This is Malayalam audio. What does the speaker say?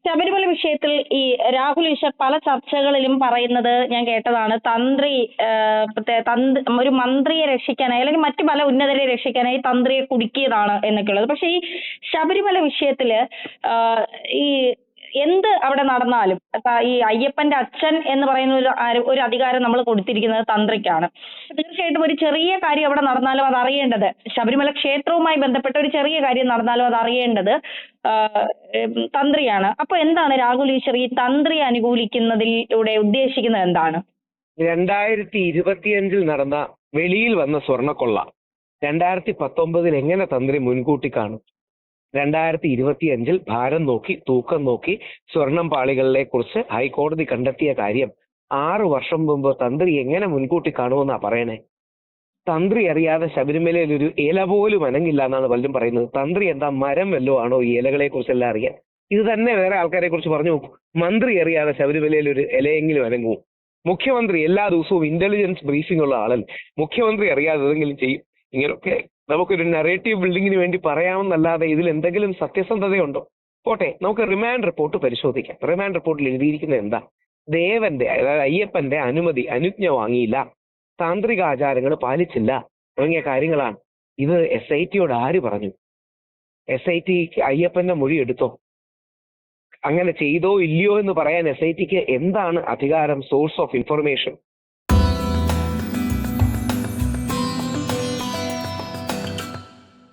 ശബരിമല വിഷയത്തിൽ ഈ രാഹുൽ ഈശ്വർ പല ചർച്ചകളിലും പറയുന്നത് ഞാൻ കേട്ടതാണ്. തന്ത്രി ഒരു മന്ത്രിയെ രക്ഷിക്കാനായി അല്ലെങ്കിൽ മറ്റു പല ഉന്നതരെ രക്ഷിക്കാനായി തന്ത്രിയെ കുടുക്കിയതാണ് എന്നൊക്കെയുള്ളത്. പക്ഷെ ഈ ശബരിമല വിഷയത്തില് ഈ എന്ത് അവിടെ നടന്നാലും ഈ അയ്യപ്പന്റെ അച്ഛൻ എന്ന് പറയുന്ന ഒരു അധികാരം നമ്മൾ കൊടുത്തിരിക്കുന്നത് തന്ത്രിക്കാണ്. തീർച്ചയായിട്ടും ഒരു ചെറിയ കാര്യം അവിടെ നടന്നാലും അത് അറിയേണ്ടത്, ശബരിമല ക്ഷേത്രവുമായി ബന്ധപ്പെട്ട ഒരു ചെറിയ കാര്യം നടന്നാലും അത് അറിയേണ്ടത് തന്ത്രിയാണ്. അപ്പൊ എന്താണ് രാഹുൽ ഈശ്വർ ഈ തന്ത്രി അനുകൂലിക്കുന്നതിലൂടെ ഉദ്ദേശിക്കുന്നത് എന്താണ്? 2025 നടന്ന വെളിയിൽ വന്ന സ്വർണ്ണക്കൊള്ള 2019 എങ്ങനെ തന്ത്രി മുൻകൂട്ടി കാണും? 2025 ഭാരം നോക്കി തൂക്കം നോക്കി സ്വർണം പാളികളെ കുറിച്ച് ഹൈക്കോടതി കണ്ടെത്തിയ കാര്യം 6 വർഷം മുമ്പ് തന്ത്രി എങ്ങനെ മുൻകൂട്ടി കാണുമെന്നാ പറയണേ? തന്ത്രി അറിയാതെ ശബരിമലയിൽ ഒരു ഇല പോലും അനങ്ങില്ല എന്നാണ് പലരും പറയുന്നത്. തന്ത്രി എന്താ മരം വല്ലോ ആണോ ഈ ഇലകളെ കുറിച്ചെല്ലാം അറിയാൻ? ഇത് തന്നെ വേറെ ആൾക്കാരെ കുറിച്ച് പറഞ്ഞു നോക്കൂ. മന്ത്രി അറിയാതെ ശബരിമലയിൽ ഒരു ഇലയെങ്കിലും അനങ്ങുമോ? മുഖ്യമന്ത്രി എല്ലാ ദിവസവും ഇന്റലിജൻസ് ബ്രീഫിംഗ് ഉള്ള ആളല്ല. മുഖ്യമന്ത്രി അറിയാതെ ഏതെങ്കിലും ചെയ്യും? ഇങ്ങനെയൊക്കെ നമുക്കൊരു നറേറ്റീവ് ബിൽഡിങ്ങിന് വേണ്ടി പറയാമെന്നല്ലാതെ ഇതിൽ എന്തെങ്കിലും സത്യസന്ധതയുണ്ടോ? പോട്ടെ, നമുക്ക് റിമാൻഡ് റിപ്പോർട്ട് പരിശോധിക്കാം. റിമാൻഡ് റിപ്പോർട്ടിൽ എഴുതിയിരിക്കുന്നത് എന്താ? ദേവന്റെ, അതായത് അയ്യപ്പന്റെ അനുജ്ഞ വാങ്ങിയില്ല, താന്ത്രിക ആചാരങ്ങൾ പാലിച്ചില്ല തുടങ്ങിയ കാര്യങ്ങളാണ്. ഇത് SITയോട് ആര് പറഞ്ഞു? SIT അയ്യപ്പന്റെ മൊഴി എടുത്തോ? അങ്ങനെ ചെയ്തോ ഇല്ലയോ എന്ന് പറയാൻ SITക്ക് എന്താണ് അധികാരം? Source of information